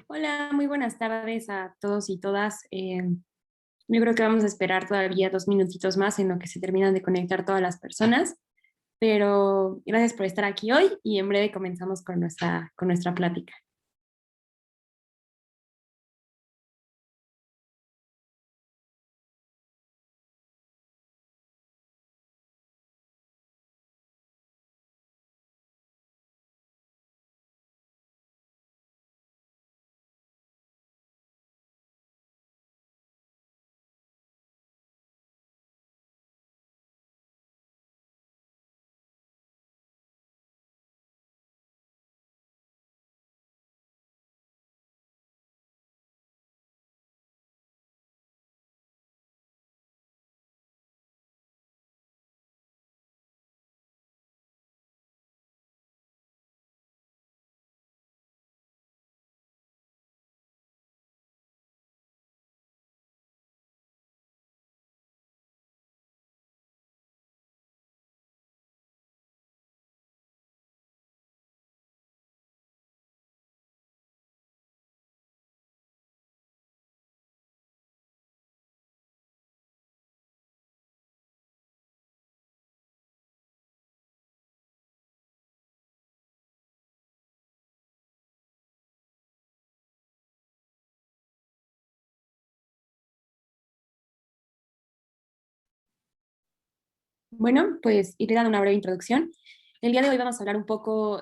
Hola, muy buenas tardes a todos y todas. Yo creo que vamos a esperar todavía 2 minutitos más en lo que se terminan de conectar todas las personas, pero gracias por estar aquí hoy y en breve comenzamos con nuestra plática. Bueno, pues iré dando una breve introducción. El día de hoy vamos a hablar un poco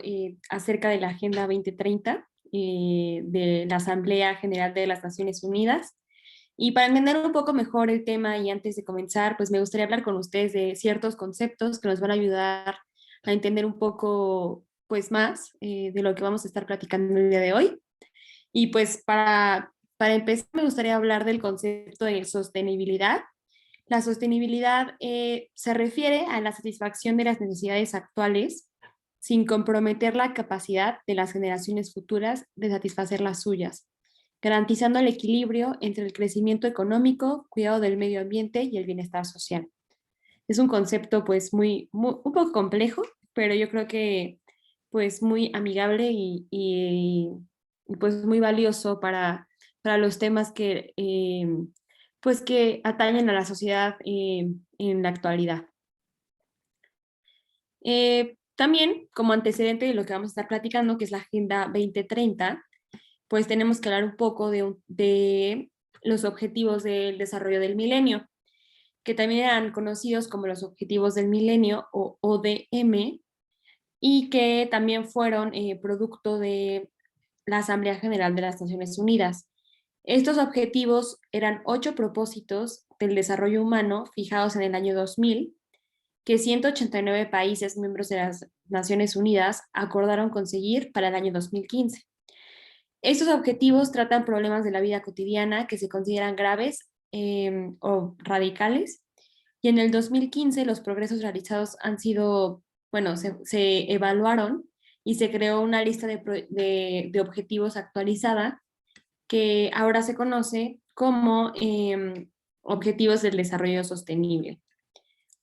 acerca de la Agenda 2030 de la Asamblea General de las Naciones Unidas. Y para entender un poco mejor el tema y antes de comenzar, pues me gustaría hablar con ustedes de ciertos conceptos que nos van a ayudar a entender un poco pues más de lo que vamos a estar platicando el día de hoy. Y pues para empezar me gustaría hablar del concepto de sostenibilidad. La sostenibilidad se refiere a la satisfacción de las necesidades actuales sin comprometer la capacidad de las generaciones futuras de satisfacer las suyas, garantizando el equilibrio entre el crecimiento económico, cuidado del medio ambiente y el bienestar social. Es un concepto pues un poco complejo, pero yo creo que pues muy amigable y, pues muy valioso para los temas pues que atañen a la sociedad en la actualidad. También como antecedente de lo que vamos a estar platicando, que es la Agenda 2030, pues tenemos que hablar un poco de los objetivos del desarrollo del milenio, que también eran conocidos como los Objetivos del Milenio o ODM, y que también fueron producto de la Asamblea General de las Naciones Unidas. Estos objetivos eran 8 propósitos del desarrollo humano fijados en el año 2000, que 189 países miembros de las Naciones Unidas acordaron conseguir para el año 2015. Estos objetivos tratan problemas de la vida cotidiana que se consideran graves o radicales, y en el 2015 los progresos realizados han sido, bueno, se evaluaron y se creó una lista de objetivos actualizada que ahora se conoce como Objetivos del Desarrollo Sostenible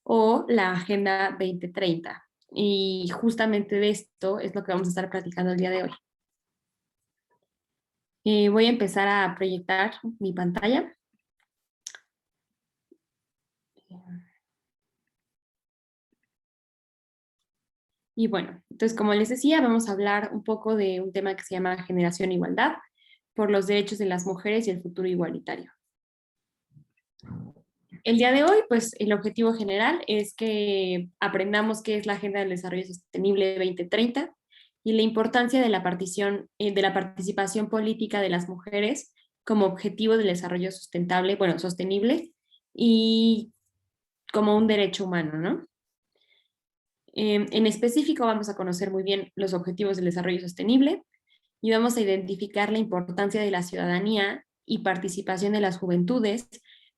o la Agenda 2030. Y justamente de esto es lo que vamos a estar platicando el día de hoy. Voy a empezar a proyectar mi pantalla. Y bueno, entonces como les decía, vamos a hablar un poco de un tema que se llama Generación Igualdad por los derechos de las mujeres y el futuro igualitario. El día de hoy, pues el objetivo general es que aprendamos qué es la Agenda del Desarrollo Sostenible 2030 y la importancia de la participación política de las mujeres como objetivo del desarrollo sustentable, bueno, sostenible y como un derecho humano, ¿no? En específico vamos a conocer muy bien los objetivos del desarrollo sostenible y vamos a identificar la importancia de la ciudadanía y participación de las juventudes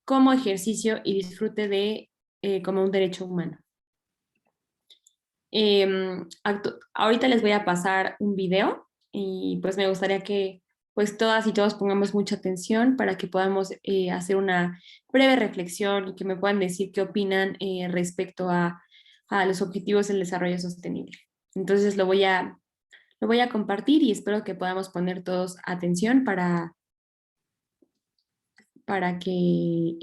como ejercicio y disfrute como un derecho humano. Ahorita les voy a pasar un video y pues me gustaría que pues todas y todos pongamos mucha atención para que podamos hacer una breve reflexión y que me puedan decir qué opinan respecto a los objetivos del desarrollo sostenible. Entonces Lo voy a compartir y espero que podamos poner todos atención para que,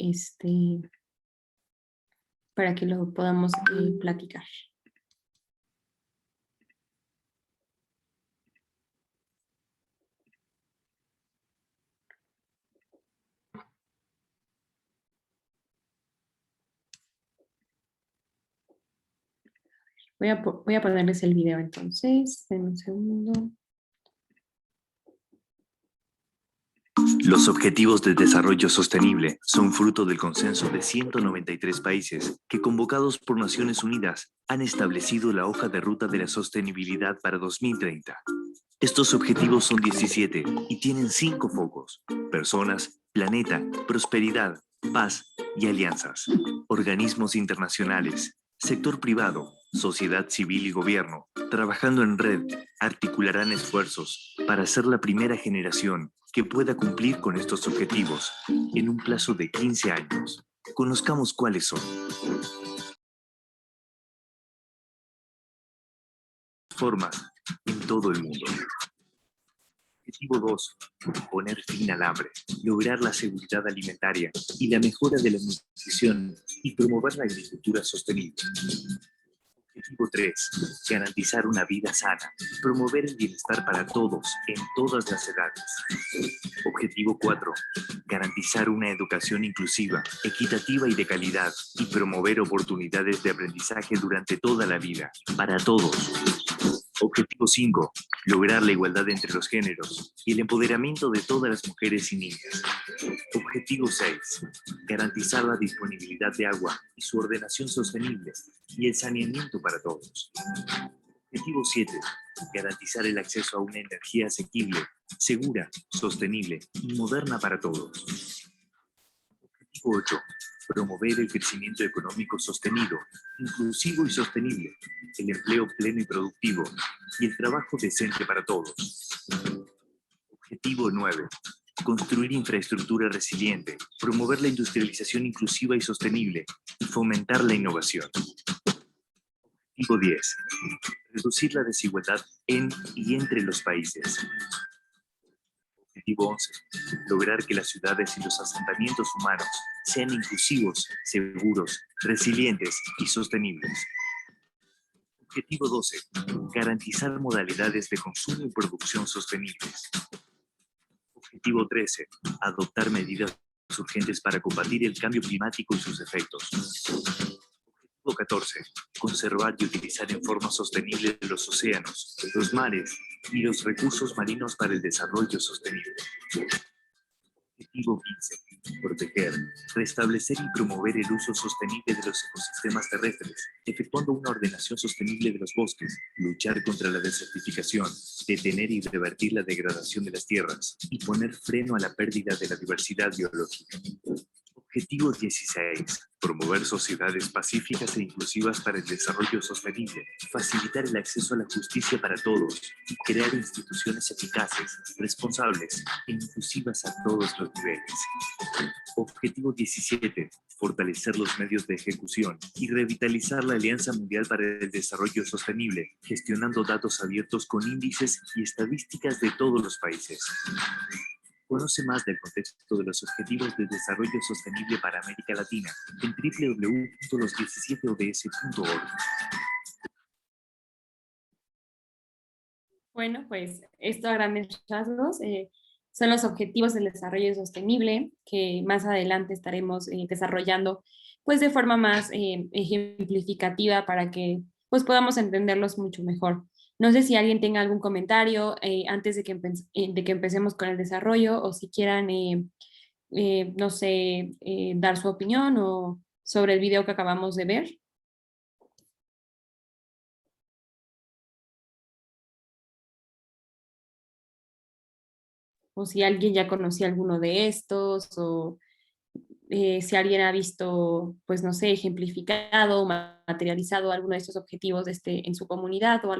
para que lo podamos platicar. Voy a ponerles el video entonces. Denme un segundo. Los Objetivos de Desarrollo Sostenible son fruto del consenso de 193 países que, convocados por Naciones Unidas, han establecido la hoja de ruta de la sostenibilidad para 2030. Estos objetivos son 17 y tienen 5 focos: personas, planeta, prosperidad, paz y alianzas. Organismos internacionales, sector privado, sociedad civil y gobierno, trabajando en red, articularán esfuerzos para ser la primera generación que pueda cumplir con estos objetivos en un plazo de 15 años. Conozcamos cuáles son. Formas en todo el mundo. Objetivo 2. Poner fin al hambre, lograr la seguridad alimentaria y la mejora de la nutrición y promover la agricultura sostenible. Objetivo 3. Garantizar una vida sana, promover el bienestar para todos en todas las edades. Objetivo 4. Garantizar una educación inclusiva, equitativa y de calidad y promover oportunidades de aprendizaje durante toda la vida, para todos. Objetivo 5. Lograr la igualdad entre los géneros y el empoderamiento de todas las mujeres y niñas. Objetivo 6. Garantizar la disponibilidad de agua y su ordenación sostenible y el saneamiento para todos. Objetivo 7. Garantizar el acceso a una energía asequible, segura, sostenible y moderna para todos. Objetivo 8. Promover el crecimiento económico sostenido, inclusivo y sostenible, el empleo pleno y productivo y el trabajo decente para todos. Objetivo 9. Construir infraestructura resiliente, promover la industrialización inclusiva y sostenible y fomentar la innovación. Objetivo 10. Reducir la desigualdad en y entre los países. Objetivo 11. Lograr que las ciudades y los asentamientos humanos sean inclusivos, seguros, resilientes y sostenibles. Objetivo 12. Garantizar modalidades de consumo y producción sostenibles. Objetivo 13. Adoptar medidas urgentes para combatir el cambio climático y sus efectos. Objetivo 14. Conservar y utilizar en forma sostenible los océanos, los mares y los recursos marinos para el desarrollo sostenible. Objetivo 15. Proteger, restablecer y promover el uso sostenible de los ecosistemas terrestres, efectuando una ordenación sostenible de los bosques, luchar contra la desertificación, detener y revertir la degradación de las tierras y poner freno a la pérdida de la diversidad biológica. Objetivo 16. Promover sociedades pacíficas e inclusivas para el desarrollo sostenible, facilitar el acceso a la justicia para todos y crear instituciones eficaces, responsables e inclusivas a todos los niveles. Objetivo 17. Fortalecer los medios de ejecución y revitalizar la Alianza Mundial para el Desarrollo Sostenible, gestionando datos abiertos con índices y estadísticas de todos los países. Conoce más del contexto de los Objetivos de Desarrollo Sostenible para América Latina en www.los17ods.org. Bueno, pues esto a grandes rasgos son los objetivos del desarrollo sostenible que más adelante estaremos desarrollando pues de forma más ejemplificativa para que pues podamos entenderlos mucho mejor. No sé si alguien tenga algún comentario antes de que empecemos con el desarrollo o si quieran, no sé, dar su opinión o sobre el video que acabamos de ver. O si alguien ya conocía alguno de estos, o si alguien ha visto, pues no sé, ejemplificado o materializado alguno de estos objetivos en su comunidad o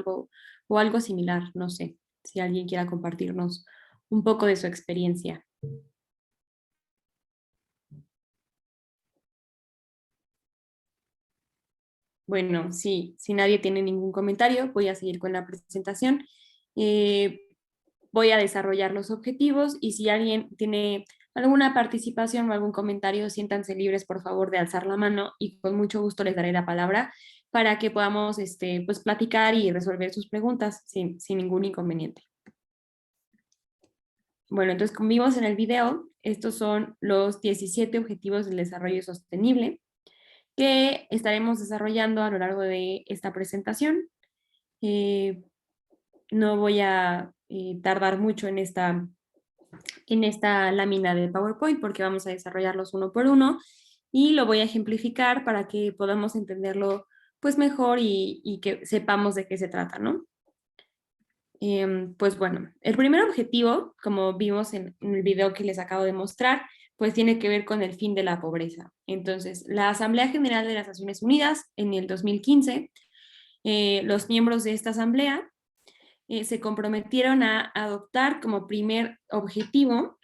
algo similar, no sé, si alguien quiera compartirnos un poco de su experiencia. Bueno, sí, si nadie tiene ningún comentario, voy a seguir con la presentación. Voy a desarrollar los objetivos y si alguien tiene alguna participación o algún comentario, siéntanse libres, por favor, de alzar la mano y con mucho gusto les daré la palabra para que podamos pues, platicar y resolver sus preguntas sin ningún inconveniente. Bueno, entonces, como vimos en el video, estos son los 17 Objetivos del Desarrollo Sostenible que estaremos desarrollando a lo largo de esta presentación. No voy a tardar mucho en esta lámina de PowerPoint porque vamos a desarrollarlos uno por uno y lo voy a ejemplificar para que podamos entenderlo pues mejor y que sepamos de qué se trata, ¿no? Pues bueno, el primer objetivo, como vimos en el video que les acabo de mostrar, pues tiene que ver con el fin de la pobreza. Entonces, la Asamblea General de las Naciones Unidas en el 2015, los miembros de esta asamblea se comprometieron a adoptar como primer objetivo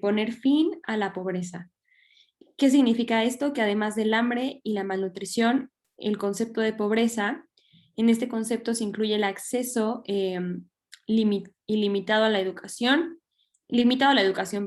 poner fin a la pobreza. ¿Qué significa esto? Que además del hambre y la malnutrición, el concepto de pobreza, en este concepto se incluye el acceso ilimitado a la educación,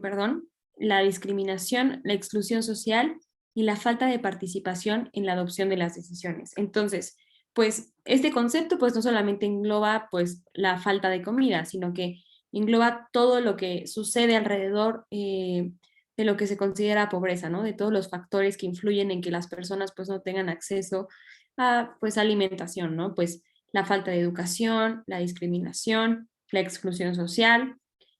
perdón, la discriminación, la exclusión social y la falta de participación en la adopción de las decisiones. Entonces, pues este concepto pues no solamente engloba pues la falta de comida, sino que engloba todo lo que sucede alrededor de lo que se considera pobreza, ¿no? De todos los factores que influyen en que las personas pues no tengan acceso a pues alimentación, ¿no? Pues la falta de educación, la discriminación, la exclusión social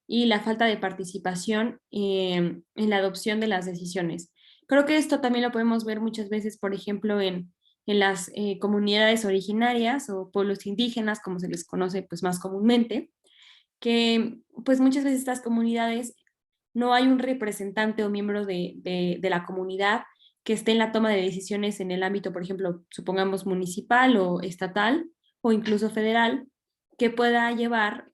y la falta de participación en la adopción de las decisiones. Creo que esto también lo podemos ver muchas veces, por ejemplo, en las comunidades originarias o pueblos indígenas, como se les conoce pues más comúnmente, que pues muchas veces estas comunidades no hay un representante o miembro de la comunidad que esté en la toma de decisiones en el ámbito, por ejemplo, supongamos municipal o estatal o incluso federal, que pueda llevar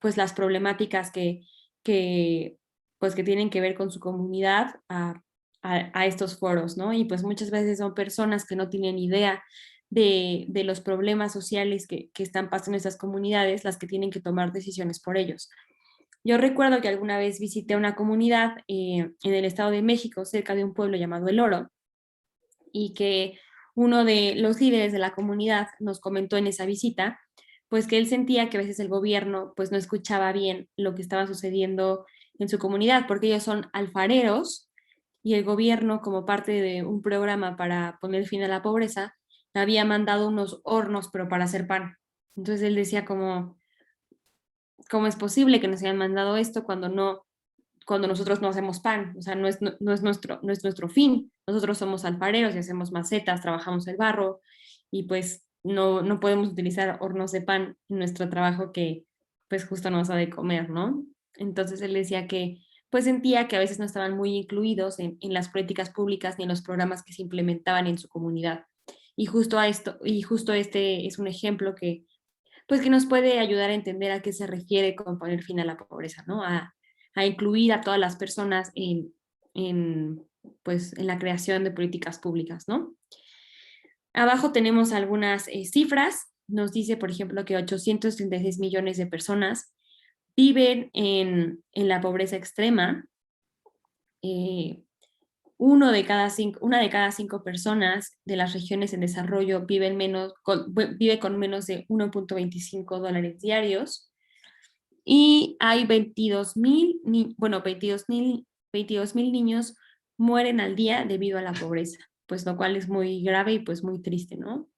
pues las problemáticas pues, que tienen que ver con su comunidad a estos foros, ¿no? Y pues muchas veces son personas que no tienen idea de los problemas sociales que están pasando en estas comunidades las que tienen que tomar decisiones por ellos. Yo recuerdo que alguna vez visité una comunidad en el Estado de México, cerca de un pueblo llamado El Oro, y que uno de los líderes de la comunidad nos comentó en esa visita, pues que él sentía que a veces el gobierno pues no escuchaba bien lo que estaba sucediendo en su comunidad, porque ellos son alfareros y el gobierno, como parte de un programa para poner fin a la pobreza, había mandado unos hornos, pero para hacer pan. Entonces él decía como, ¿cómo es posible que nos hayan mandado esto cuando nosotros no hacemos pan? O sea, no es nuestro fin. Nosotros somos alfareros y hacemos macetas, trabajamos el barro y pues no podemos utilizar hornos de pan en nuestro trabajo que pues justo nos ha de comer, ¿no? Entonces él decía que pues sentía que a veces no estaban muy incluidos en las políticas públicas ni en los programas que se implementaban en su comunidad. Y justo este es un ejemplo pues que nos puede ayudar a entender a qué se refiere con poner fin a la pobreza, ¿no? A incluir a todas las personas pues, en la creación de políticas públicas, ¿no? Abajo tenemos algunas cifras. Nos dice, por ejemplo, que 836 millones de personas viven la pobreza extrema. Una de cada cinco personas de las regiones en desarrollo vive con menos de 1.25 dólares diarios y hay 22 mil niños mueren al día debido a la pobreza, pues lo cual es muy grave y pues muy triste, ¿no?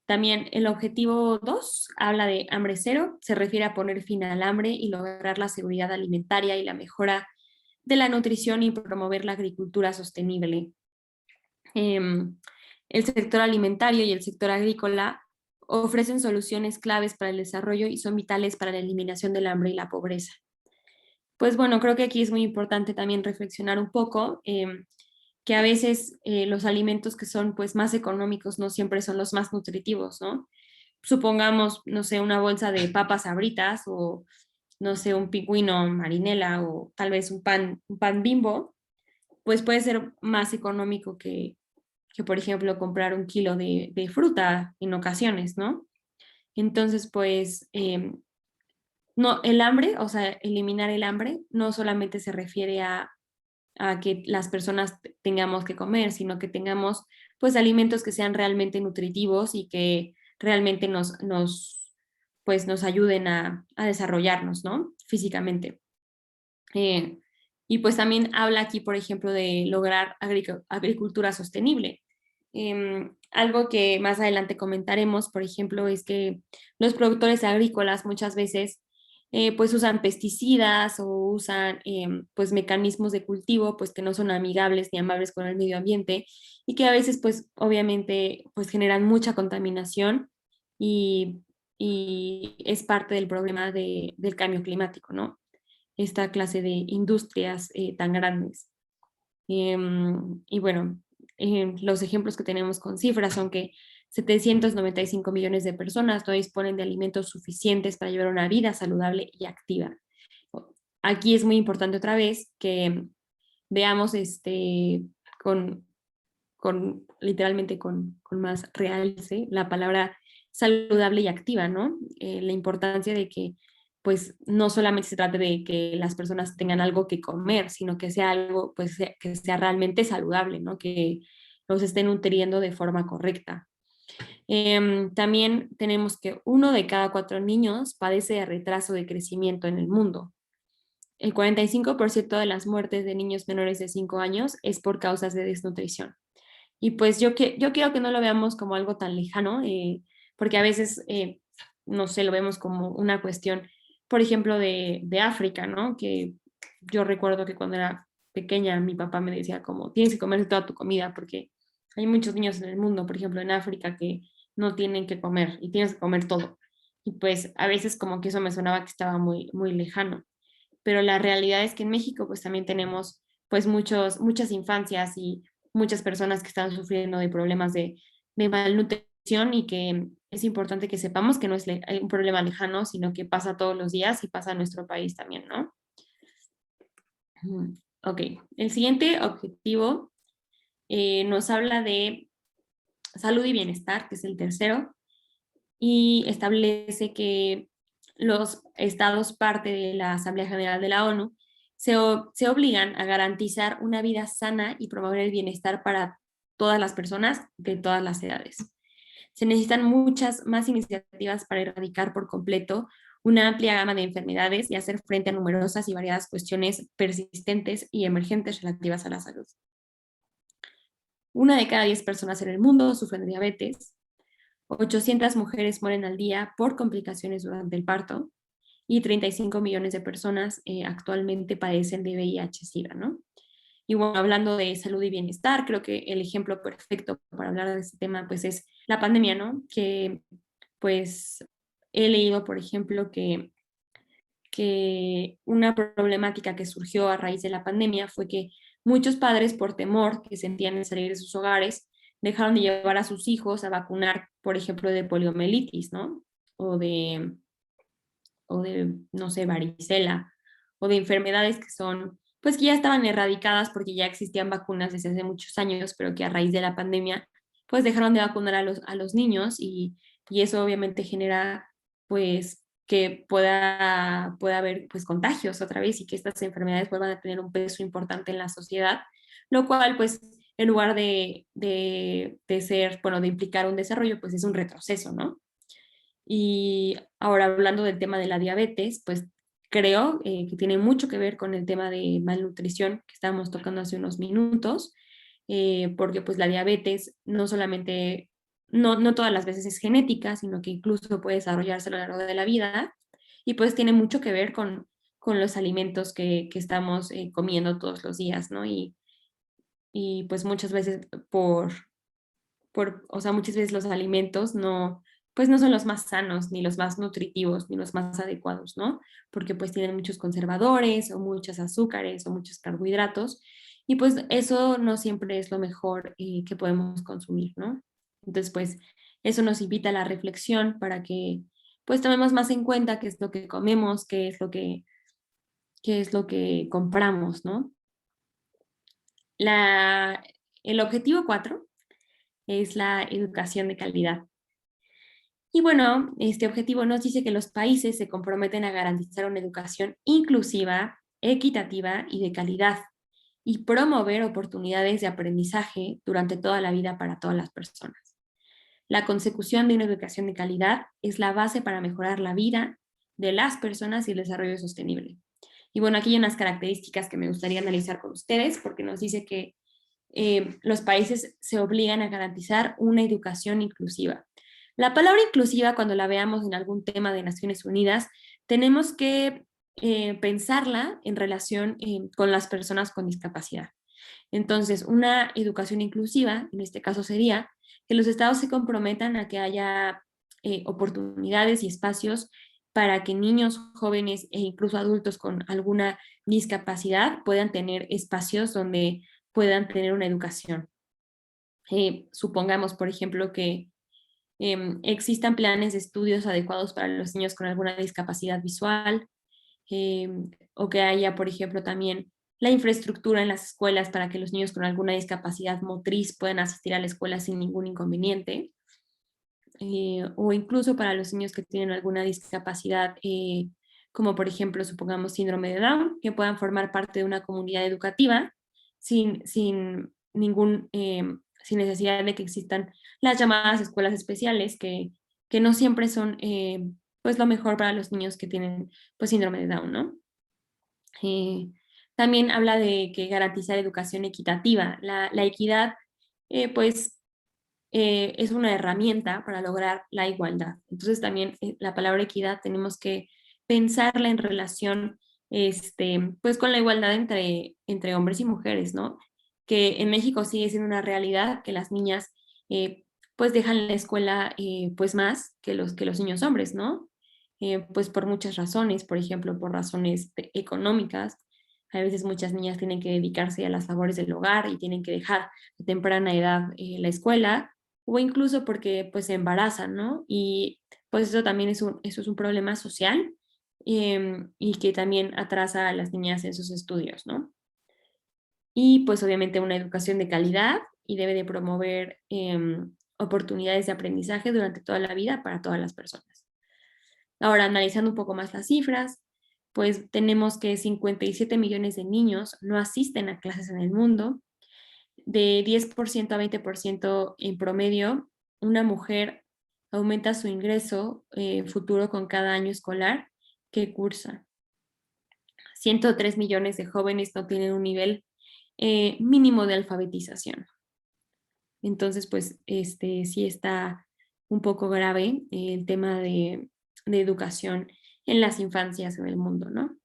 También el objetivo 2 habla de hambre cero, se refiere a poner fin al hambre y lograr la seguridad alimentaria y la mejora de la nutrición y promover la agricultura sostenible. El sector alimentario y el sector agrícola ofrecen soluciones claves para el desarrollo y son vitales para la eliminación del hambre y la pobreza. Pues bueno, creo que aquí es muy importante también reflexionar un poco que a veces los alimentos que son pues más económicos no siempre son los más nutritivos, ¿no? Supongamos, no sé, una bolsa de papas Sabritas o no sé, un pingüino marinela o tal vez un pan Bimbo, pues puede ser más económico que por ejemplo, comprar un kilo de fruta en ocasiones, ¿no? Entonces, pues, no, el hambre, o sea, eliminar el hambre, no solamente se refiere a que las personas tengamos que comer, sino que tengamos pues alimentos que sean realmente nutritivos y que realmente pues, nos ayuden a desarrollarnos, ¿no? Físicamente. Eh, y pues también habla aquí, por ejemplo, de lograr agricultura sostenible. Algo que más adelante comentaremos, por ejemplo, es que los productores agrícolas muchas veces pues usan pesticidas o usan pues mecanismos de cultivo pues que no son amigables ni amables con el medio ambiente y que a veces pues obviamente pues generan mucha contaminación y, y es parte del problema del cambio climático, ¿no? Esta clase de industrias tan grandes. Y bueno, los ejemplos que tenemos con cifras son que 795 millones de personas no disponen de alimentos suficientes para llevar una vida saludable y activa. Aquí es muy importante otra vez que veamos con, literalmente con más realce la palabra saludable y activa, ¿no? La importancia de que pues no solamente se trate de que las personas tengan algo que comer, sino que sea algo pues que sea realmente saludable, ¿no? Que los estén nutriendo de forma correcta. También tenemos que 1 de cada 4 niños padece de retraso de crecimiento en el mundo. El 45% de las muertes de niños menores de 5 años es por causas de desnutrición. Y pues yo quiero que no lo veamos como algo tan lejano, porque a veces, no sé, lo vemos como una cuestión, por ejemplo, de África, ¿no? Que yo recuerdo que cuando era pequeña mi papá me decía como, tienes que comer toda tu comida, porque hay muchos niños en el mundo, por ejemplo, en África, que no tienen que comer y tienes que comer todo. Y pues a veces como que eso me sonaba que estaba muy, muy lejano. Pero la realidad es que en México pues también tenemos pues muchas infancias y muchas personas que están sufriendo de problemas de malnutrición y que es importante que sepamos que no es un problema lejano, sino que pasa todos los días y pasa en nuestro país también, ¿no? Ok, el siguiente objetivo nos habla de salud y bienestar, que es el tercero, y establece que los estados parte de la Asamblea General de la ONU se obligan a garantizar una vida sana y promover el bienestar para todas las personas de todas las edades. Se necesitan muchas más iniciativas para erradicar por completo una amplia gama de enfermedades y hacer frente a numerosas y variadas cuestiones persistentes y emergentes relativas a la salud. 1 de cada 10 personas en el mundo sufren de diabetes, 800 mujeres mueren al día por complicaciones durante el parto y 35 millones de personas actualmente padecen de VIH-Sida, ¿no? Y bueno, hablando de salud y bienestar, creo que el ejemplo perfecto para hablar de este tema pues es la pandemia, ¿no? Que pues he leído, por ejemplo, que una problemática que surgió a raíz de la pandemia fue que muchos padres, por temor que sentían en salir de sus hogares, dejaron de llevar a sus hijos a vacunar, por ejemplo, de poliomielitis, ¿no? O de, no sé, varicela, o de enfermedades que son, pues que ya estaban erradicadas porque ya existían vacunas desde hace muchos años, pero que a raíz de la pandemia, pues dejaron de vacunar a los niños y eso obviamente genera, pues, que pueda haber pues contagios otra vez y que estas enfermedades vuelvan a tener un peso importante en la sociedad, lo cual pues en lugar de ser, bueno, de implicar un desarrollo, pues es un retroceso, ¿no? Y ahora hablando del tema de la diabetes, pues creo que tiene mucho que ver con el tema de malnutrición que estábamos tocando hace unos minutos, porque pues la diabetes no solamente, no todas las veces es genética, sino que incluso puede desarrollarse a lo largo de la vida y pues tiene mucho que ver con los alimentos que estamos comiendo todos los días, ¿no? Y pues muchas veces o sea, muchas veces los alimentos no, pues no son los más sanos, ni los más nutritivos, ni los más adecuados, ¿no? Porque pues tienen muchos conservadores o muchos azúcares o muchos carbohidratos y pues eso no siempre es lo mejor que podemos consumir, ¿no? Entonces pues eso nos invita a la reflexión para que pues tomemos más en cuenta qué es lo que comemos, qué es lo que compramos, ¿no? El objetivo 4 es la educación de calidad. Y bueno, este objetivo nos dice que los países se comprometen a garantizar una educación inclusiva, equitativa y de calidad, y promover oportunidades de aprendizaje durante toda la vida para todas las personas. La consecución de una educación de calidad es la base para mejorar la vida de las personas y el desarrollo sostenible. Y bueno, aquí hay unas características que me gustaría analizar con ustedes, porque nos dice que los países se obligan a garantizar una educación inclusiva. La palabra inclusiva, cuando la veamos en algún tema de Naciones Unidas, tenemos que pensarla en relación con las personas con discapacidad. Entonces, una educación inclusiva, en este caso sería que los estados se comprometan a que haya oportunidades y espacios para que niños, jóvenes e incluso adultos con alguna discapacidad puedan tener espacios donde puedan tener una educación. Supongamos, por ejemplo, que existan planes de estudios adecuados para los niños con alguna discapacidad visual, eh, o que haya, por ejemplo, también la infraestructura en las escuelas para que los niños con alguna discapacidad motriz puedan asistir a la escuela sin ningún inconveniente, o incluso para los niños que tienen alguna discapacidad, como por ejemplo, supongamos síndrome de Down, que puedan formar parte de una comunidad educativa sin ningún, sin necesidad de que existan las llamadas escuelas especiales, que no siempre son pues lo mejor para los niños que tienen pues síndrome de Down, ¿no? Eh, También habla de que garantizar educación equitativa. La equidad, pues, es una herramienta para lograr la igualdad. Entonces, también la palabra equidad tenemos que pensarla en relación, pues, con la igualdad entre hombres y mujeres, ¿no? Que en México sigue siendo una realidad que las niñas, pues, dejan la escuela, pues, más que los niños hombres, ¿no? Pues por muchas razones, por ejemplo, por razones económicas. A veces muchas niñas tienen que dedicarse a las labores del hogar y tienen que dejar de temprana edad la escuela, o incluso porque pues se embarazan, ¿no? Y pues eso también eso es un problema social, y que también atrasa a las niñas en sus estudios, ¿no? Y pues obviamente una educación de calidad y debe de promover oportunidades de aprendizaje durante toda la vida para todas las personas. Ahora, analizando un poco más las cifras, pues tenemos que 57 millones de niños no asisten a clases en el mundo. De 10% a 20% en promedio, una mujer aumenta su ingreso futuro con cada año escolar que cursa. 103 millones de jóvenes no tienen un nivel mínimo de alfabetización. Entonces, pues, sí está un poco grave el tema de educación en las infancias en el mundo, ¿no?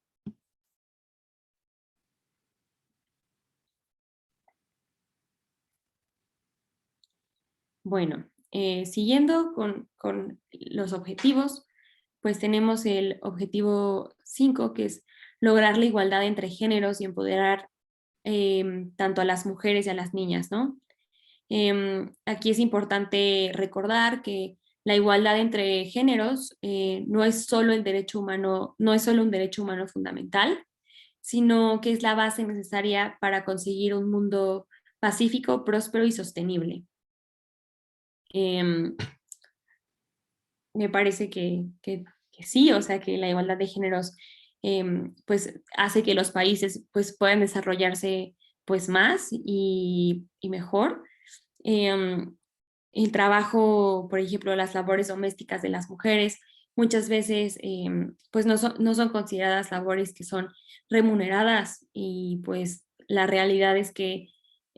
Bueno, siguiendo con los objetivos, pues tenemos el objetivo 5, que es lograr la igualdad entre géneros y empoderar tanto a las mujeres y a las niñas, ¿no? Aquí es importante recordar que la igualdad entre géneros no es solo el derecho humano, no es solo un derecho humano fundamental, sino que es la base necesaria para conseguir un mundo pacífico, próspero y sostenible. Em, Me parece que sí, o sea, que la igualdad de géneros pues hace que los países pues puedan desarrollarse pues más y mejor. Em, el trabajo, por ejemplo, las labores domésticas de las mujeres, muchas veces pues no son consideradas labores que son remuneradas, y pues la realidad es que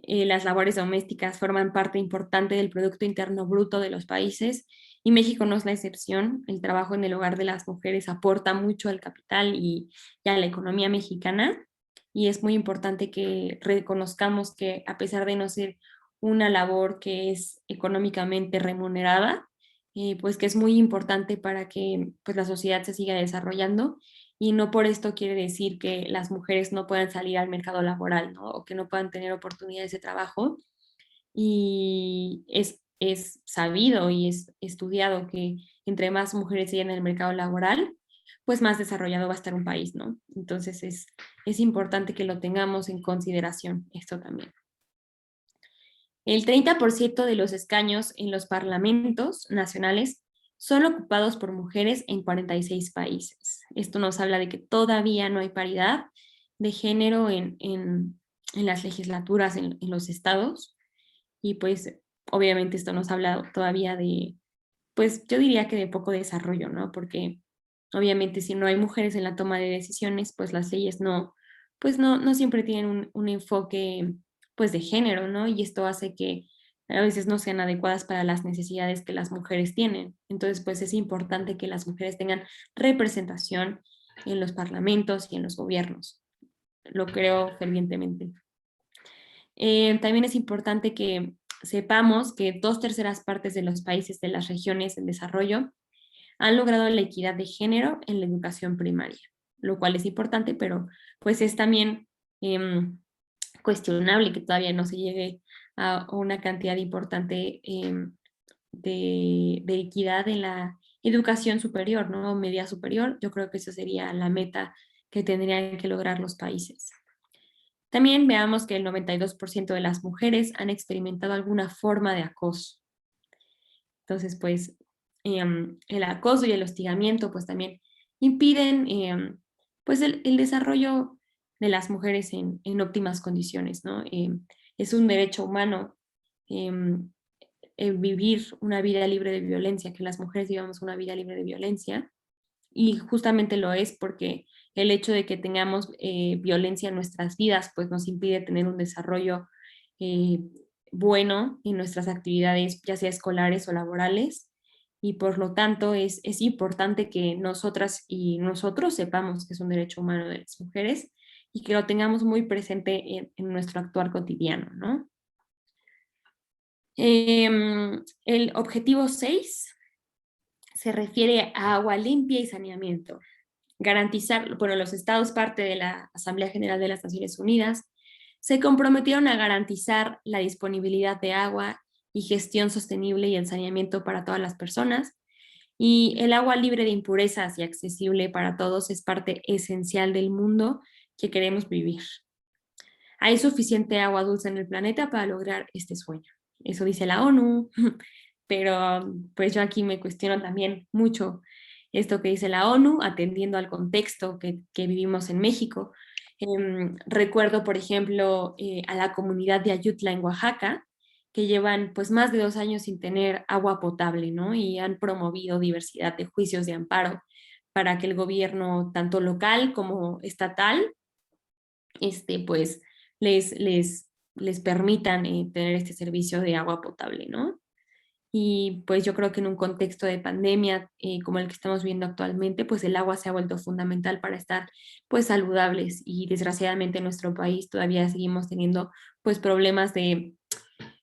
las labores domésticas forman parte importante del Producto Interno Bruto de los países, y México no es la excepción. El trabajo en el hogar de las mujeres aporta mucho al capital y a la economía mexicana, y es muy importante que reconozcamos que, a pesar de no ser una labor que es económicamente remunerada, pues que es muy importante para que pues, la sociedad se siga desarrollando, y no por esto quiere decir que las mujeres no puedan salir al mercado laboral, ¿no? O que no puedan tener oportunidades de trabajo. Y es sabido y es estudiado que entre más mujeres lleguen al mercado laboral, pues más desarrollado va a estar un país, ¿no? Entonces es importante que lo tengamos en consideración, esto también. El 30% de los escaños en los parlamentos nacionales son ocupados por mujeres en 46 países. Esto nos habla de que todavía no hay paridad de género en las legislaturas, en los estados, y pues obviamente esto nos habla todavía de, pues yo diría que de poco desarrollo, ¿no? Porque obviamente si no hay mujeres en la toma de decisiones, pues las leyes no, pues no siempre tienen un enfoque pues de género, ¿no? Y esto hace que a veces no sean adecuadas para las necesidades que las mujeres tienen. Entonces, pues es importante que las mujeres tengan representación en los parlamentos y en los gobiernos. Lo creo fervientemente. También es importante que sepamos que 2/3 de los países de las regiones en desarrollo han logrado la equidad de género en la educación primaria, lo cual es importante, pero pues es también cuestionable que todavía no se llegue a una cantidad importante de equidad en la educación superior, ¿no? Media superior. Yo creo que esa sería la meta que tendrían que lograr los países. También veamos que el 92% de las mujeres han experimentado alguna forma de acoso. Entonces, pues, el acoso y el hostigamiento, pues también impiden, pues, el desarrollo de las mujeres en óptimas condiciones, ¿no? Es un derecho humano em, vivir una vida libre de violencia, que las mujeres vivamos una vida libre de violencia, y justamente lo es porque el hecho de que tengamos violencia en nuestras vidas, pues nos impide tener un desarrollo eh, bueno en nuestras actividades, ya sea escolares o laborales, y por lo tanto es importante que nosotras y nosotros sepamos que es un derecho humano de las mujeres y que lo tengamos muy presente en nuestro actuar cotidiano, ¿no? El objetivo 6 se refiere a agua limpia y saneamiento. Garantizar, bueno, los estados parte de la Asamblea General de las Naciones Unidas se comprometieron a garantizar la disponibilidad de agua y gestión sostenible y el saneamiento para todas las personas. Y el agua libre de impurezas y accesible para todos es parte esencial del mundo que queremos vivir. Hay suficiente agua dulce en el planeta para lograr este sueño. Eso dice la ONU, pero pues yo aquí me cuestiono también mucho esto que dice la ONU, atendiendo al contexto que vivimos en México. Recuerdo, por ejemplo, a la comunidad de Ayutla en Oaxaca, que llevan pues más de 2 años sin tener agua potable, ¿no? Y han promovido diversidad de juicios de amparo para que el gobierno, tanto local como estatal, pues les permitan tener este servicio de agua potable, ¿no? Y pues yo creo que en un contexto de pandemia como el que estamos viendo actualmente, pues el agua se ha vuelto fundamental para estar pues saludables y desgraciadamente en nuestro país todavía seguimos teniendo pues problemas de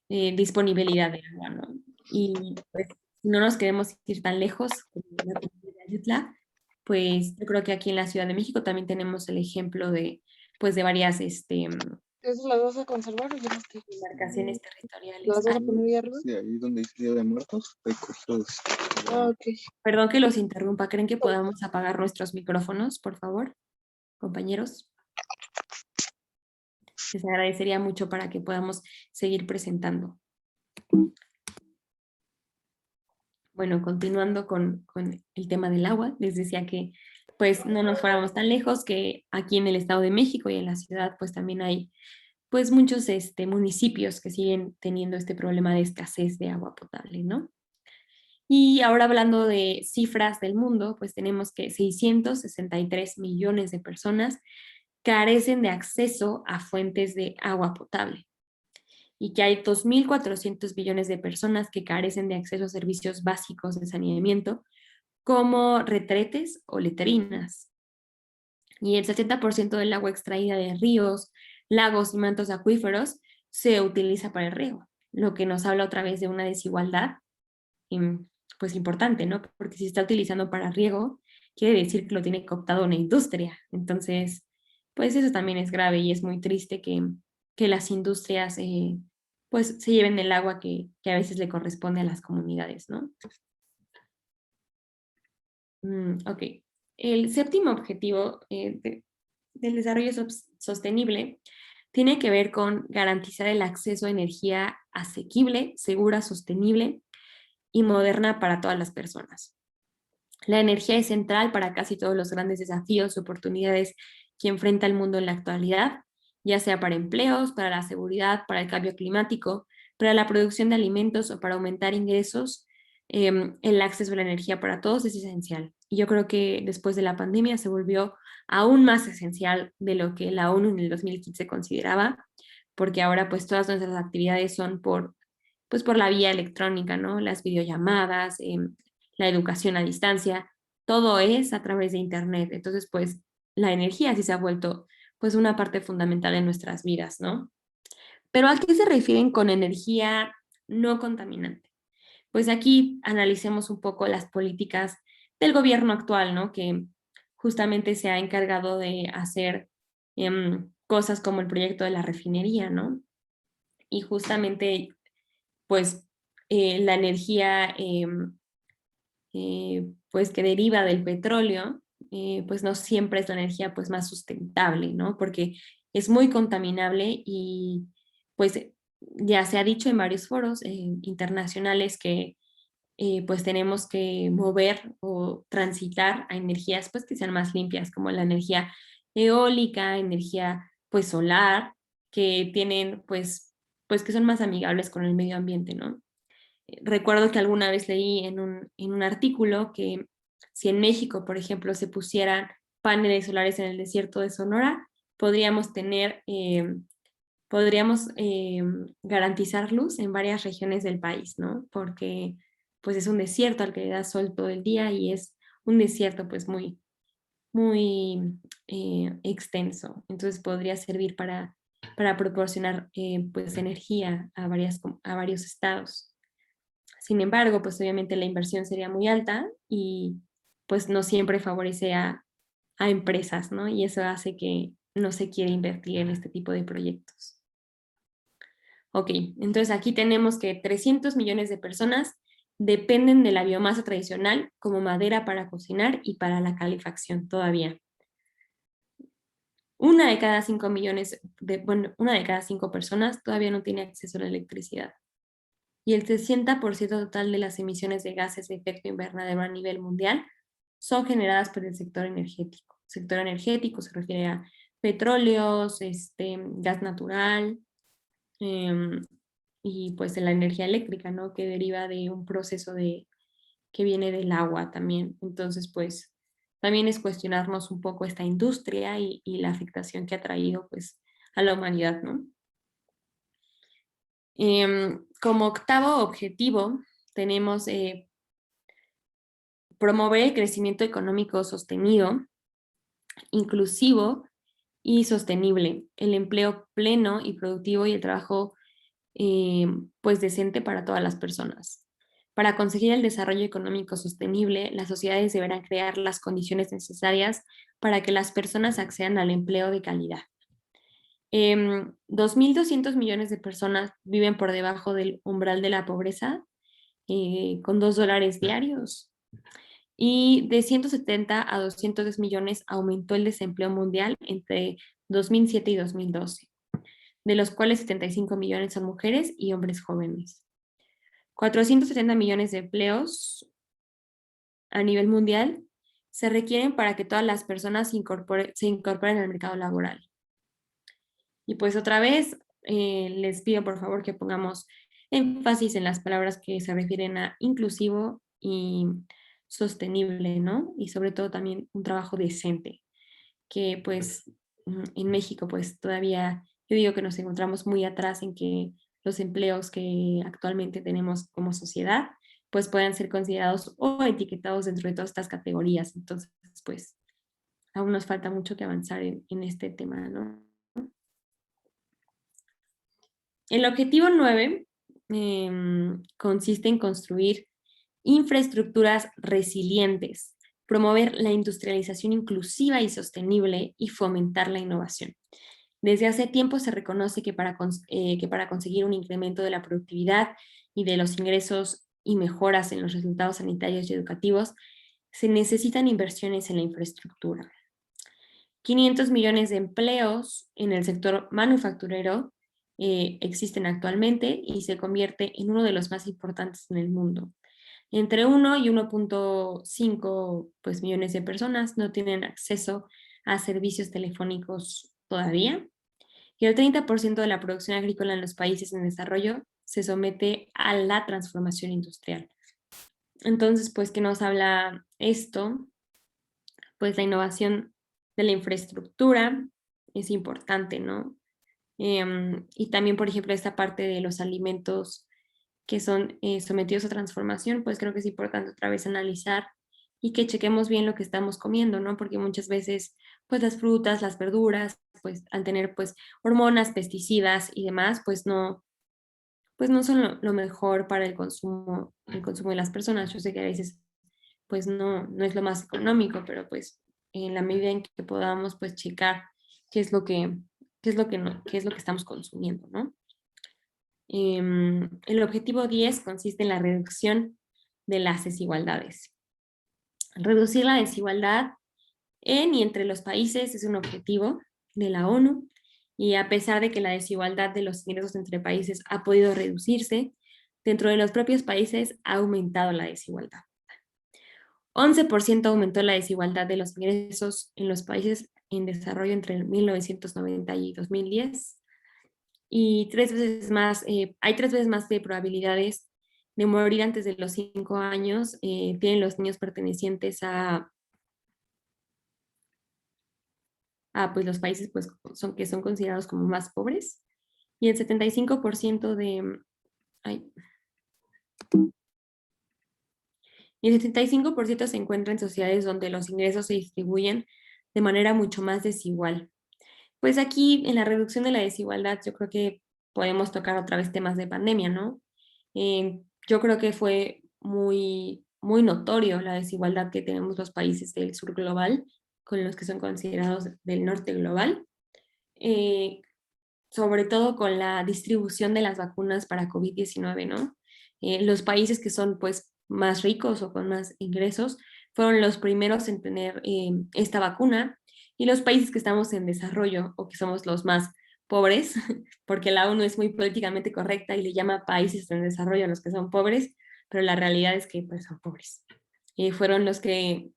disponibilidad de agua, ¿no? Y pues si no nos queremos ir tan lejos como la comunidad de Ayutla, pues yo creo que aquí en la Ciudad de México también tenemos el ejemplo de pues de varias ¿Esas las vas a conservar o ya las tienes? demarcaciones territoriales. ¿Las vas a poner ahí arriba? Sí, ahí donde dice Día de Muertos, hay cosas. Ah, ok. Perdón que los interrumpa, ¿creen que podamos apagar nuestros micrófonos, por favor, compañeros? Les agradecería mucho para que podamos seguir presentando. Bueno, continuando con el tema del agua, les decía que pues no nos fuéramos tan lejos, que aquí en el Estado de México y en la ciudad pues también hay pues muchos municipios que siguen teniendo este problema de escasez de agua potable, ¿no? Y ahora hablando de cifras del mundo, pues tenemos que 663 millones de personas carecen de acceso a fuentes de agua potable y que hay 2.400 millones de personas que carecen de acceso a servicios básicos de saneamiento como retretes o letrinas. Y el 70% del agua extraída de ríos, lagos y mantos acuíferos se utiliza para el riego, lo que nos habla otra vez de una desigualdad pues importante, ¿no? Porque si se está utilizando para riego, quiere decir que lo tiene cooptado una industria. Entonces, pues eso también es grave y es muy triste que las industrias pues se lleven el agua que a veces le corresponde a las comunidades, ¿no? Ok. El séptimo objetivo del desarrollo sostenible tiene que ver con garantizar el acceso a energía asequible, segura, sostenible y moderna para todas las personas. La energía es central para casi todos los grandes desafíos y oportunidades que enfrenta el mundo en la actualidad, ya sea para empleos, para la seguridad, para el cambio climático, para la producción de alimentos o para aumentar ingresos. El acceso a la energía para todos es esencial. Y yo creo que después de la pandemia se volvió aún más esencial de lo que la ONU en el 2015 consideraba, porque ahora pues todas nuestras actividades son pues por la vía electrónica, ¿no? Las videollamadas, la educación a distancia, todo es a través de Internet. Entonces, pues la energía sí se ha vuelto pues una parte fundamental en nuestras vidas, ¿no? Pero ¿a qué se refieren con energía no contaminante? Pues aquí analicemos un poco las políticas del gobierno actual, ¿no? Que justamente se ha encargado de hacer cosas como el proyecto de la refinería, ¿no? Y justamente, pues, la energía pues que deriva del petróleo, pues no siempre es la energía pues más sustentable, ¿no? Porque es muy contaminable y pues ya se ha dicho en varios foros internacionales que pues tenemos que mover o transitar a energías pues que sean más limpias, como la energía eólica, energía pues solar, que tienen pues que son más amigables con el medio ambiente, ¿no? Recuerdo que alguna vez leí en un artículo que si en México, por ejemplo, se pusieran paneles solares en el desierto de Sonora, podríamos tener, garantizar luz en varias regiones del país, ¿no? Porque pues es un desierto al que le da sol todo el día y es un desierto pues muy extenso. Entonces podría servir para proporcionar pues energía a varios estados. Sin embargo, pues obviamente la inversión sería muy alta y pues no siempre favorece a empresas, ¿no? Y eso hace que no se quiera invertir en este tipo de proyectos. Ok, entonces aquí tenemos que 300 millones de personas dependen de la biomasa tradicional como madera para cocinar y para la calefacción todavía. Una de cada 5 millones, una de cada 5 personas todavía no tiene acceso a la electricidad. Y el 60% total de las emisiones de gases de efecto invernadero a nivel mundial son generadas por el sector energético. El sector energético se refiere a petróleos, gas natural y pues de la energía eléctrica, ¿no? Que deriva de un proceso que viene del agua también. Entonces, pues también es cuestionarnos un poco esta industria y la afectación que ha traído pues a la humanidad, ¿no? Como octavo objetivo tenemos promover el crecimiento económico sostenido, inclusivo y sostenible, el empleo pleno y productivo y el trabajo pues decente para todas las personas. Para conseguir el desarrollo económico sostenible, las sociedades deberán crear las condiciones necesarias para que las personas accedan al empleo de calidad. 2.200 millones de personas viven por debajo del umbral de la pobreza, con $2 diarios. Y de 170 a 210 millones aumentó el desempleo mundial entre 2007 y 2012, de los cuales 75 millones son mujeres y hombres jóvenes. 470 millones de empleos a nivel mundial se requieren para que todas las personas se incorporen al mercado laboral. Y pues otra vez les pido por favor que pongamos énfasis en las palabras que se refieren a inclusivo y sostenible, ¿no? Y sobre todo también un trabajo decente, que pues en México pues todavía yo digo que nos encontramos muy atrás en que los empleos que actualmente tenemos como sociedad pues puedan ser considerados o etiquetados dentro de todas estas categorías. Entonces pues aún nos falta mucho que avanzar en este tema, ¿no? El objetivo 9 consiste en construir infraestructuras resilientes, promover la industrialización inclusiva y sostenible y fomentar la innovación. Desde hace tiempo se reconoce que para conseguir un incremento de la productividad y de los ingresos y mejoras en los resultados sanitarios y educativos, se necesitan inversiones en la infraestructura. 500 millones de empleos en el sector manufacturero existen actualmente y se convierte en uno de los más importantes en el mundo. Entre 1 y 1.5 pues, millones de personas no tienen acceso a servicios telefónicos todavía. Y el 30% de la producción agrícola en los países en desarrollo se somete a la transformación industrial. Entonces, pues, ¿qué nos habla esto? Pues la innovación de la infraestructura es importante, ¿no? Y también, por ejemplo, esta parte de los alimentos que son sometidos a transformación, pues creo que es importante otra vez analizar y que chequemos bien lo que estamos comiendo, ¿no? Porque muchas veces, pues las frutas, las verduras, pues al tener pues hormonas, pesticidas y demás, pues no son lo mejor para el consumo de las personas. Yo sé que a veces pues no es lo más económico, pero pues en la medida en que podamos pues checar qué es lo que, qué es lo que estamos consumiendo, ¿no? El objetivo 10 consiste en la reducción de las desigualdades. Reducir la desigualdad en y entre los países es un objetivo de la ONU y a pesar de que la desigualdad de los ingresos entre países ha podido reducirse, dentro de los propios países ha aumentado la desigualdad. 11% aumentó la desigualdad de los ingresos en los países en desarrollo entre 1990 y 2010 y hay 3 veces más de probabilidades de morir antes de los 5 años tienen los niños pertenecientes a pues, los países pues, que son considerados como más pobres. Y el 75% ay, y el 75% se encuentra en sociedades donde los ingresos se distribuyen de manera mucho más desigual. Pues aquí en la reducción de la desigualdad yo creo que podemos tocar otra vez temas de pandemia, ¿no? Yo creo que fue muy notorio la desigualdad que tenemos los países del sur global con los que son considerados del norte global, sobre todo con la distribución de las vacunas para COVID-19, ¿no? Los países que son pues más ricos o con más ingresos fueron los primeros en tener esta vacuna y los países que estamos en desarrollo o que somos los más pobres, porque la ONU es muy políticamente correcta y le llama países en desarrollo a los que son pobres, pero la realidad es que pues son pobres. Fueron los que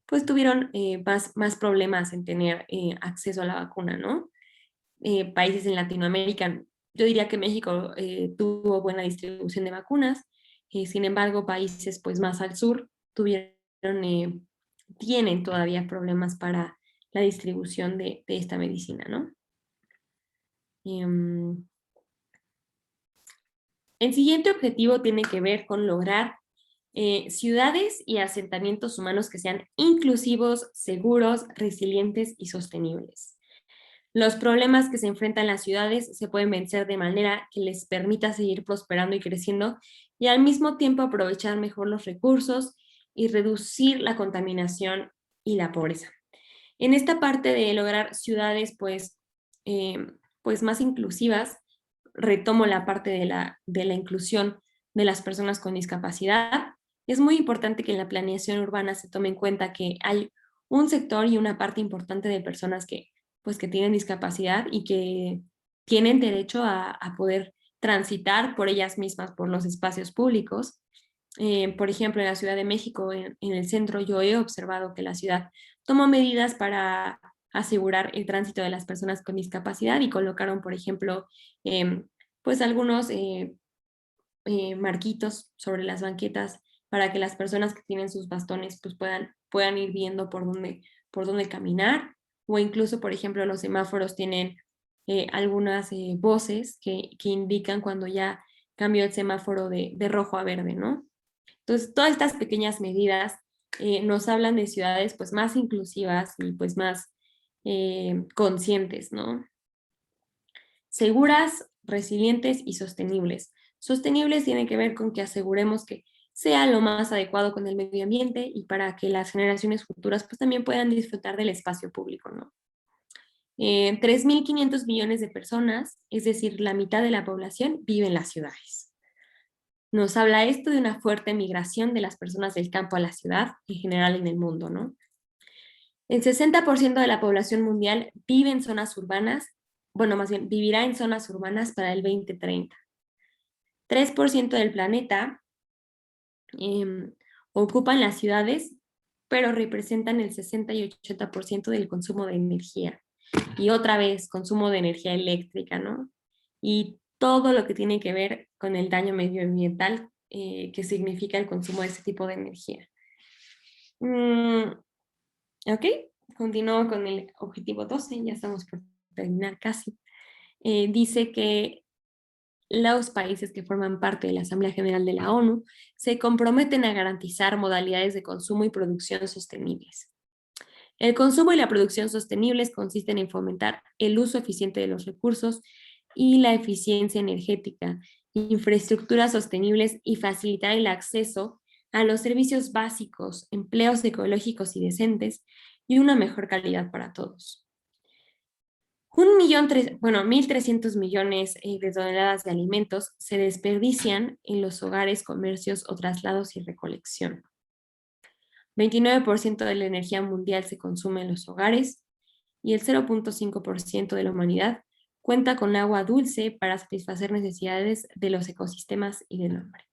pues tuvieron más problemas en tener acceso a la vacuna, ¿no? Países en Latinoamérica, yo diría que México tuvo buena distribución de vacunas, sin embargo, países pues más al sur tienen todavía problemas para la distribución de esta medicina, ¿no? El siguiente objetivo tiene que ver con lograr ciudades y asentamientos humanos que sean inclusivos, seguros, resilientes y sostenibles. Los problemas que se enfrentan las ciudades se pueden vencer de manera que les permita seguir prosperando y creciendo y al mismo tiempo aprovechar mejor los recursos y reducir la contaminación y la pobreza. En esta parte de lograr ciudades pues más inclusivas, retomo la parte de la inclusión de las personas con discapacidad. Es muy importante que en la planeación urbana se tome en cuenta que hay un sector y una parte importante de personas que tienen discapacidad y que tienen derecho a poder transitar por ellas mismas por los espacios públicos. Por ejemplo, en la Ciudad de México, en el centro, yo he observado que la ciudad tomó medidas para asegurar el tránsito de las personas con discapacidad y colocaron, por ejemplo, pues algunos marquitos sobre las banquetas para que las personas que tienen sus bastones pues puedan ir viendo por dónde caminar, o incluso, por ejemplo, los semáforos tienen algunas voces que indican cuando ya cambió el semáforo de rojo a verde, ¿no? Entonces, todas estas pequeñas medidas nos hablan de ciudades pues más inclusivas y pues más conscientes, ¿no? Seguras, resilientes y sostenibles. Sostenibles tiene que ver con que aseguremos que sea lo más adecuado con el medio ambiente y para que las generaciones futuras pues también puedan disfrutar del espacio público, ¿no? 3.500 millones de personas, es decir, la mitad de la población, vive en las ciudades. Nos habla esto de una fuerte migración de las personas del campo a la ciudad, en general en el mundo, ¿no? El 60% de la población mundial vive en zonas urbanas, bueno, más bien, vivirá en zonas urbanas para el 2030. 3% del planeta ocupan las ciudades, pero representan el 60 y 80% del consumo de energía. Y otra vez, consumo de energía eléctrica, ¿no? Y todo lo que tiene que ver con el daño medioambiental que significa el consumo de ese tipo de energía. Ok, continúo con el objetivo 12, ya estamos por terminar casi. Dice que los países que forman parte de la Asamblea General de la ONU se comprometen a garantizar modalidades de consumo y producción sostenibles. El consumo y la producción sostenibles consisten en fomentar el uso eficiente de los recursos y la eficiencia energética, infraestructuras sostenibles y facilitar el acceso a los servicios básicos, empleos ecológicos y decentes y una mejor calidad para todos. 1.300.000 millones de toneladas de alimentos se desperdician en los hogares, comercios o traslados y recolección. 29% de la energía mundial se consume en los hogares y el 0.5% de la humanidad cuenta con agua dulce para satisfacer necesidades de los ecosistemas y del hombre.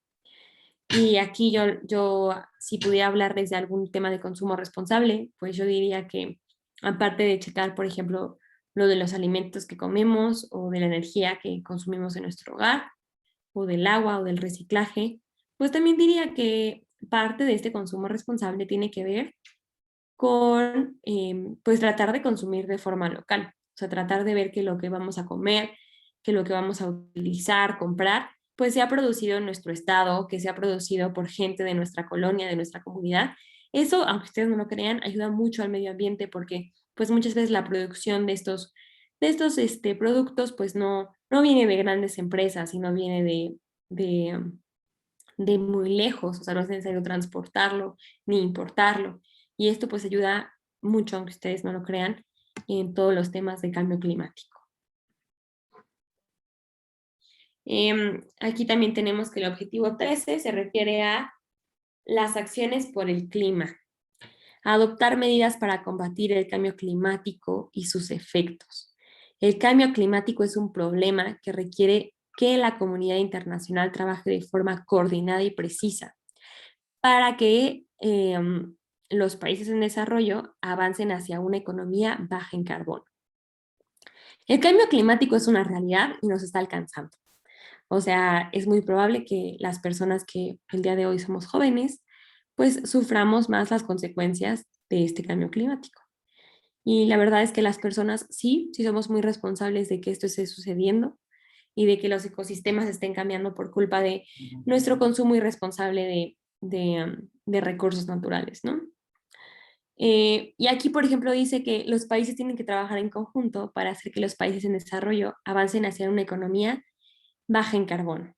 Y aquí yo, si pudiera hablar desde algún tema de consumo responsable, pues yo diría que aparte de checar, por ejemplo, lo de los alimentos que comemos o de la energía que consumimos en nuestro hogar o del agua o del reciclaje, pues también diría que parte de este consumo responsable tiene que ver con pues tratar de consumir de forma local, o sea, tratar de ver que lo que vamos a comer, que lo que vamos a utilizar, comprar, pues sea producido en nuestro estado, que sea producido por gente de nuestra colonia, de nuestra comunidad. Eso, aunque ustedes no lo crean, ayuda mucho al medio ambiente porque pues muchas veces la producción de estos productos pues no viene de grandes empresas, sino viene de muy lejos, o sea, no es necesario transportarlo ni importarlo. Y esto pues ayuda mucho, aunque ustedes no lo crean, en todos los temas de cambio climático. Aquí también tenemos que el objetivo 13 se refiere a las acciones por el clima. Adoptar medidas para combatir el cambio climático y sus efectos. El cambio climático es un problema que requiere que la comunidad internacional trabaje de forma coordinada y precisa para que los países en desarrollo avancen hacia una economía baja en carbono. El cambio climático es una realidad y nos está alcanzando. O sea, es muy probable que las personas que el día de hoy somos jóvenes, pues suframos más las consecuencias de este cambio climático. Y la verdad es que las personas sí somos muy responsables de que esto esté sucediendo y de que los ecosistemas estén cambiando por culpa de nuestro consumo irresponsable de recursos naturales, ¿no? Y aquí, por ejemplo, dice que los países tienen que trabajar en conjunto para hacer que los países en desarrollo avancen hacia una economía baja en carbono.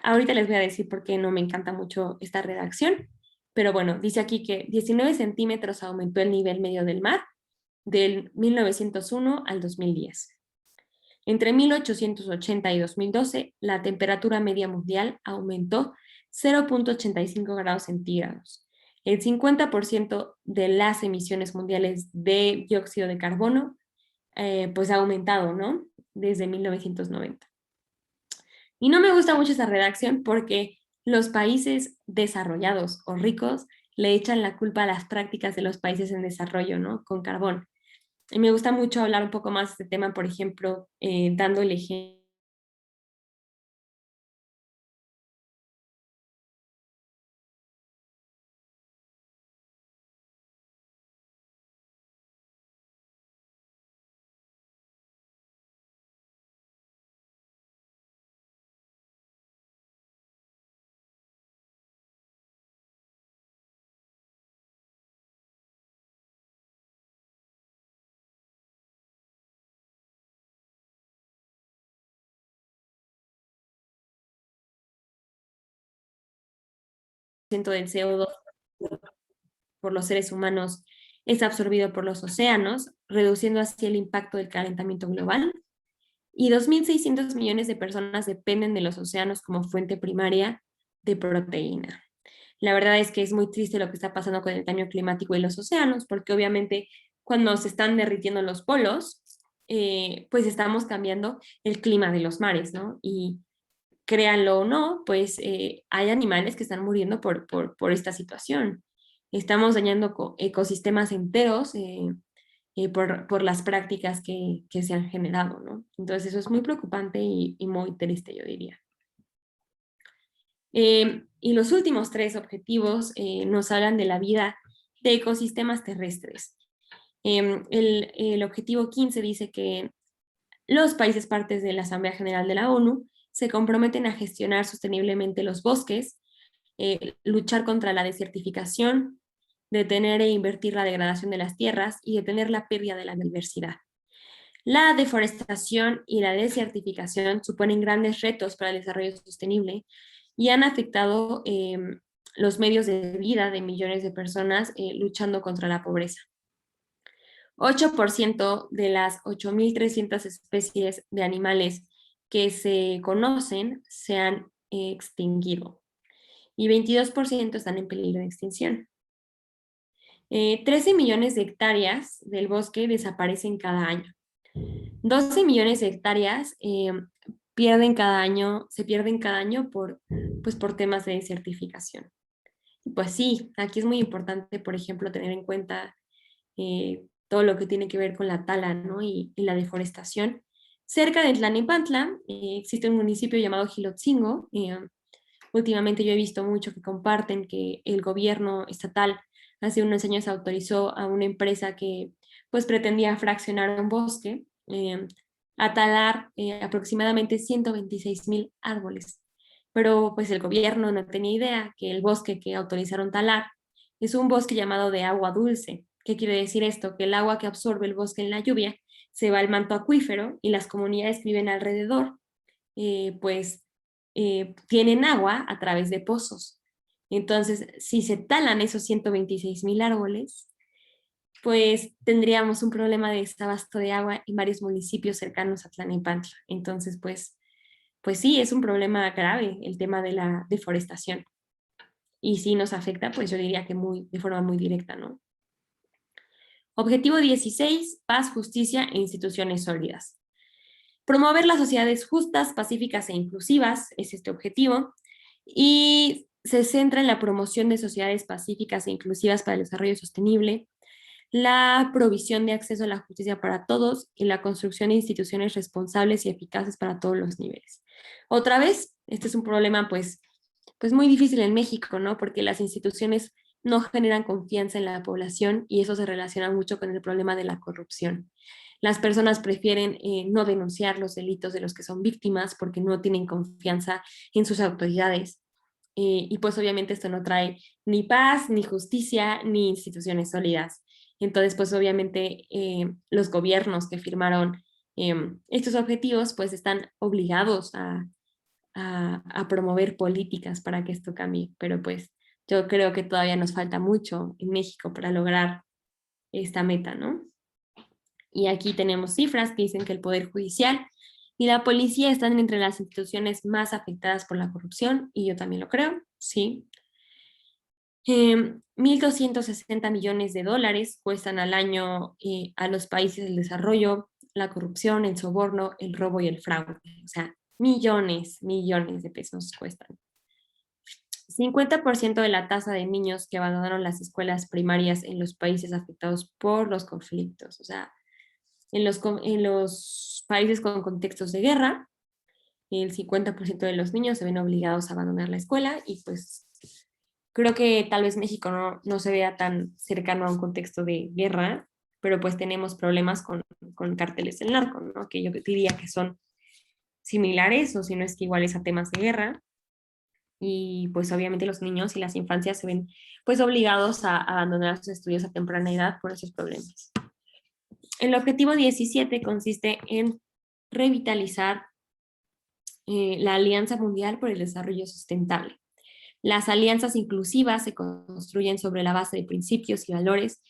Ahorita les voy a decir por qué no me encanta mucho esta redacción, pero bueno, dice aquí que 19 centímetros aumentó el nivel medio del mar del 1901 al 2010. Entre 1880 y 2012, la temperatura media mundial aumentó 0.85 grados centígrados. El 50% de las emisiones mundiales de dióxido de carbono pues ha aumentado, ¿no? Desde 1990. Y no me gusta mucho esa redacción porque los países desarrollados o ricos le echan la culpa a las prácticas de los países en desarrollo, ¿no? Con carbón. Y me gusta mucho hablar un poco más de este tema, por ejemplo, dando el ejemplo del CO2 por los seres humanos es absorbido por los océanos, reduciendo así el impacto del calentamiento global. Y 2.600 millones de personas dependen de los océanos como fuente primaria de proteína. La verdad es que es muy triste lo que está pasando con el cambio climático y los océanos, porque obviamente cuando se están derritiendo los polos, pues estamos cambiando el clima de los mares, ¿no? Y créanlo o no, pues hay animales que están muriendo por esta situación. Estamos dañando ecosistemas enteros por las prácticas que se han generado, ¿no? Entonces eso es muy preocupante y muy triste, yo diría. Y los últimos 3 objetivos nos hablan de la vida de ecosistemas terrestres. El objetivo 15 dice que los países partes de la Asamblea General de la ONU se comprometen a gestionar sosteniblemente los bosques, luchar contra la desertificación, detener e invertir la degradación de las tierras y detener la pérdida de la diversidad. La deforestación y la desertificación suponen grandes retos para el desarrollo sostenible y han afectado los medios de vida de millones de personas luchando contra la pobreza. 8% de las 8.300 especies de animales que se conocen se han extinguido y 22% están en peligro de extinción. 13 millones de hectáreas del bosque desaparecen cada año. 12 millones de hectáreas se pierden cada año por temas de desertificación. Y pues sí, aquí es muy importante, por ejemplo, tener en cuenta todo lo que tiene que ver con la tala, ¿no? y la deforestación. Cerca de Tlalnepantla existe un municipio llamado Jilotzingo. Últimamente yo he visto mucho que comparten que el gobierno estatal hace unos años autorizó a una empresa que pues pretendía fraccionar un bosque a talar aproximadamente 126,000 árboles. Pero pues el gobierno no tenía idea que el bosque que autorizaron talar es un bosque llamado de agua dulce. ¿Qué quiere decir esto? Que el agua que absorbe el bosque en la lluvia se va al manto acuífero y las comunidades que viven alrededor tienen agua a través de pozos. Entonces, si se talan esos 126,000 árboles, pues tendríamos un problema de desabasto de agua en varios municipios cercanos a Tlalnepantla. Entonces, pues sí, es un problema grave el tema de la deforestación. Y sí nos afecta, pues yo diría que de forma muy directa, ¿no? Objetivo 16, paz, justicia e instituciones sólidas. Promover las sociedades justas, pacíficas e inclusivas es este objetivo y se centra en la promoción de sociedades pacíficas e inclusivas para el desarrollo sostenible, la provisión de acceso a la justicia para todos y la construcción de instituciones responsables y eficaces para todos los niveles. Otra vez, este es un problema pues muy difícil en México, ¿no? Porque las instituciones no generan confianza en la población y eso se relaciona mucho con el problema de la corrupción. Las personas prefieren no denunciar los delitos de los que son víctimas porque no tienen confianza en sus autoridades. Y pues obviamente esto no trae ni paz, ni justicia, ni instituciones sólidas. Entonces, pues obviamente los gobiernos que firmaron estos objetivos pues están obligados a promover políticas para que esto cambie. Pero pues yo creo que todavía nos falta mucho en México para lograr esta meta, ¿no? Y aquí tenemos cifras que dicen que el Poder Judicial y la policía están entre las instituciones más afectadas por la corrupción, y yo también lo creo, sí. 1.260 millones de dólares cuestan al año a los países del desarrollo la corrupción, el soborno, el robo y el fraude. O sea, millones de pesos cuestan. 50% de la tasa de niños que abandonaron las escuelas primarias en los países afectados por los conflictos. O sea, en los países con contextos de guerra, el 50% de los niños se ven obligados a abandonar la escuela y pues creo que tal vez México no se vea tan cercano a un contexto de guerra, pero pues tenemos problemas con cárteles del narco, ¿no? Que yo diría que son similares o si no es que iguales a temas de guerra. Y pues obviamente los niños y las infancias se ven pues obligados a abandonar sus estudios a temprana edad por esos problemas. El objetivo 17 consiste en revitalizar la Alianza Mundial por el Desarrollo Sustentable. Las alianzas inclusivas se construyen sobre la base de principios y valores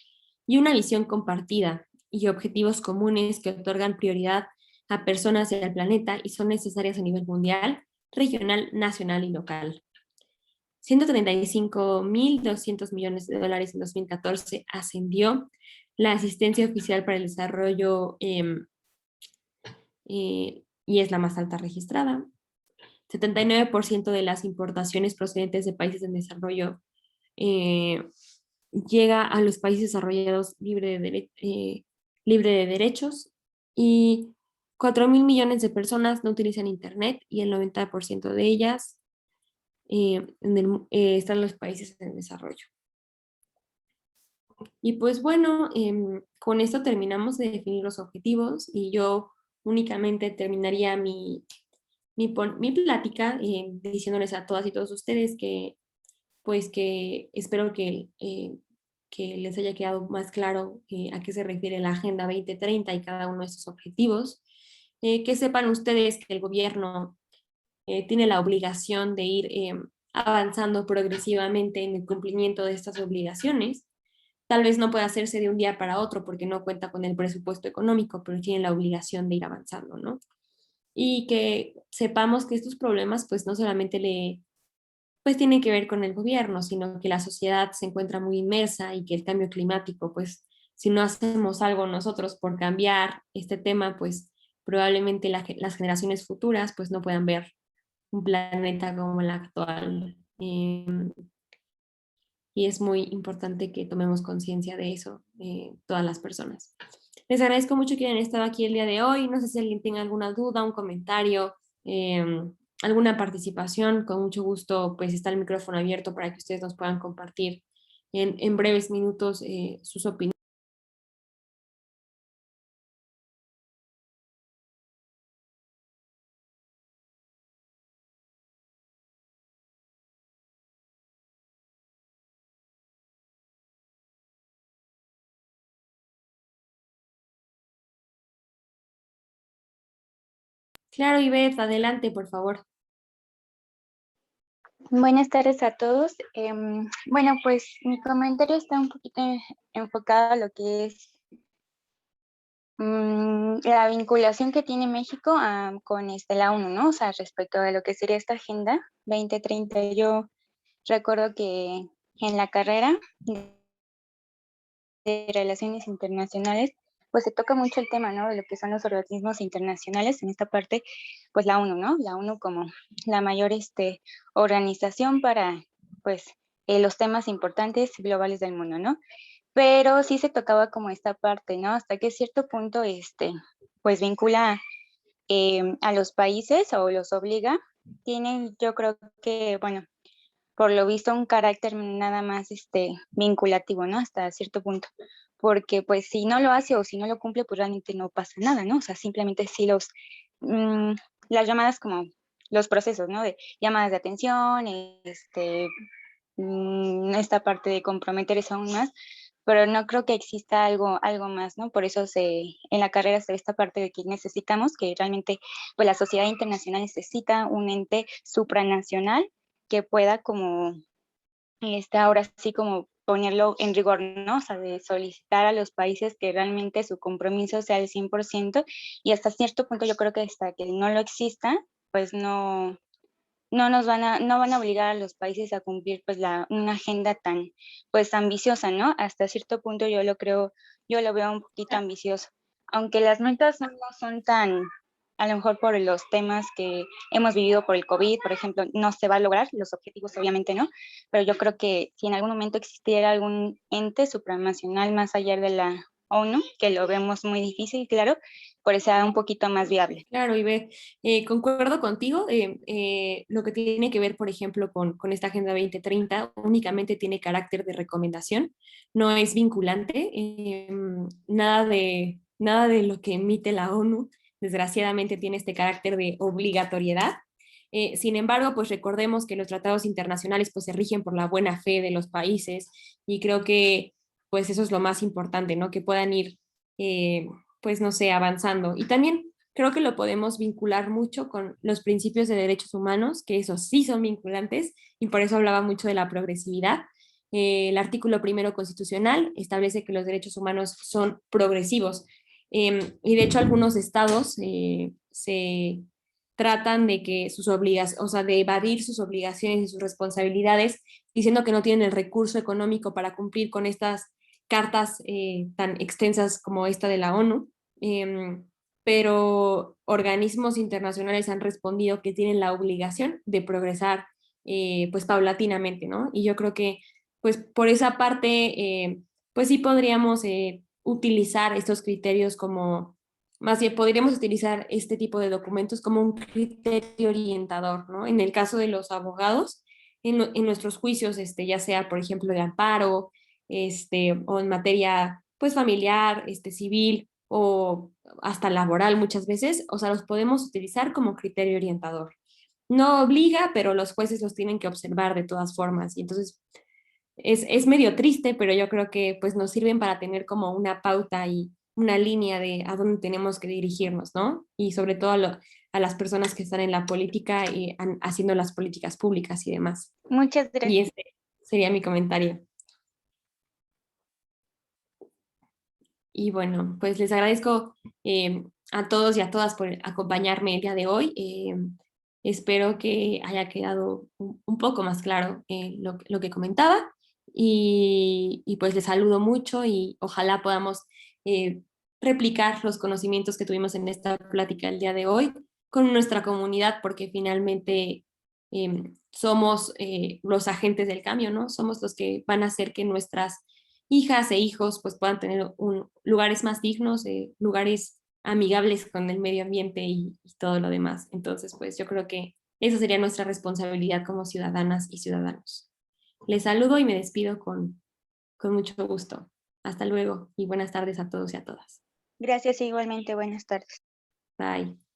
y una visión compartida y objetivos comunes que otorgan prioridad a personas y al planeta y son necesarias a nivel mundial, regional, nacional y local. 135.200 millones de dólares en 2014 ascendió la asistencia oficial para el desarrollo y es la más alta registrada. 79% de las importaciones procedentes de países en desarrollo llega a los países desarrollados libre de derechos, y 4.000 millones de personas no utilizan Internet, y el 90% de ellas están en los países en desarrollo. Y pues bueno, con esto terminamos de definir los objetivos, y yo únicamente terminaría mi plática diciéndoles a todas y todos ustedes que pues que espero que les haya quedado más claro a qué se refiere la Agenda 2030 y cada uno de sus objetivos. Que sepan ustedes que el gobierno tiene la obligación de ir avanzando progresivamente en el cumplimiento de estas obligaciones. Tal vez no pueda hacerse de un día para otro porque no cuenta con el presupuesto económico, pero tiene la obligación de ir avanzando, ¿no? Y que sepamos que estos problemas pues no solamente pues tienen que ver con el gobierno, sino que la sociedad se encuentra muy inmersa, y que el cambio climático, pues si no hacemos algo nosotros por cambiar este tema, pues probablemente las generaciones futuras pues no puedan ver un planeta como el actual. Y es muy importante que tomemos conciencia de eso, todas las personas. Les agradezco mucho que hayan estado aquí el día de hoy. No sé si alguien tenga alguna duda, un comentario, alguna participación. Con mucho gusto, pues está el micrófono abierto para que ustedes nos puedan compartir en breves minutos sus opiniones. Claro, Ivette, adelante, por favor. Buenas tardes a todos. Bueno, pues mi comentario está un poquito enfocado a lo que es la vinculación que tiene México con la ONU, ¿no? O sea, respecto a lo que sería esta Agenda 2030. Yo recuerdo que en la carrera de Relaciones Internacionales, pues se toca mucho el tema, ¿no? De lo que son los organismos internacionales, en esta parte, pues la ONU, ¿no? La ONU como la mayor organización para, pues, los temas importantes globales del mundo, ¿no? Pero sí se tocaba como esta parte, ¿no? Hasta que cierto punto, pues vincula a los países o los obliga. Tienen, yo creo que, bueno, por lo visto un carácter nada más vinculativo, ¿no? Hasta cierto punto. Porque pues si no lo hace o si no lo cumple, pues realmente no pasa nada, ¿no? O sea, simplemente sí mm, las llamadas como los procesos, ¿no? De llamadas de atención, esta parte de comprometerse aún más, pero no creo que exista algo más, ¿no? Por eso en la carrera se ve esta parte de que necesitamos, que realmente pues la sociedad internacional necesita un ente supranacional que pueda como, ahora sí como ponerlo en rigor, ¿no? O sea, de solicitar a los países que realmente su compromiso sea el 100%, y hasta cierto punto yo creo que hasta que no lo exista, pues no van a obligar a los países a cumplir pues una agenda tan pues ambiciosa, ¿no? Hasta cierto punto yo lo veo un poquito ambicioso, aunque las metas no son tan, a lo mejor por los temas que hemos vivido por el COVID, por ejemplo, no se va a lograr, los objetivos obviamente no, pero yo creo que si en algún momento existiera algún ente supranacional más allá de la ONU, que lo vemos muy difícil, claro, por eso sea un poquito más viable. Claro, Ivette, concuerdo contigo. Lo que tiene que ver, por ejemplo, con esta Agenda 2030 únicamente tiene carácter de recomendación, no es vinculante. Nada de lo que emite la ONU, desgraciadamente, tiene este carácter de obligatoriedad. Sin embargo, pues recordemos que los tratados internacionales pues se rigen por la buena fe de los países, y creo que pues eso es lo más importante, ¿no? Que puedan ir pues no sé, avanzando. Y también creo que lo podemos vincular mucho con los principios de derechos humanos, que esos sí son vinculantes, y por eso hablaba mucho de la progresividad. El artículo primero constitucional establece que los derechos humanos son progresivos, y de hecho algunos estados se tratan de que sus obligaciones, o sea, de evadir sus obligaciones y sus responsabilidades, diciendo que no tienen el recurso económico para cumplir con estas cartas tan extensas como esta de la ONU. pero organismos internacionales han respondido que tienen la obligación de progresar pues paulatinamente, ¿no? Y yo creo que pues por esa parte pues sí podríamos utilizar estos criterios como, más bien podríamos utilizar este tipo de documentos como un criterio orientador, ¿no? En el caso de los abogados, en nuestros juicios, ya sea, por ejemplo, de amparo, o en materia pues familiar, civil o hasta laboral muchas veces, o sea, los podemos utilizar como criterio orientador. No obliga, pero los jueces los tienen que observar de todas formas. Y entonces es medio triste, pero yo creo que pues nos sirven para tener como una pauta y una línea de a dónde tenemos que dirigirnos, ¿no? Y sobre todo a las personas que están en la política y haciendo las políticas públicas y demás. Muchas gracias. Y este sería mi comentario. Y bueno, pues les agradezco a todos y a todas por acompañarme el día de hoy. Espero que haya quedado un poco más claro lo que comentaba. Y pues les saludo mucho y ojalá podamos replicar los conocimientos que tuvimos en esta plática el día de hoy con nuestra comunidad, porque finalmente somos los agentes del cambio, ¿no? Somos los que van a hacer que nuestras hijas e hijos pues puedan tener lugares más dignos, lugares amigables con el medio ambiente y todo lo demás. Entonces, pues yo creo que esa sería nuestra responsabilidad como ciudadanas y ciudadanos. Les saludo y me despido con mucho gusto. Hasta luego y buenas tardes a todos y a todas. Gracias igualmente. Buenas tardes. Bye.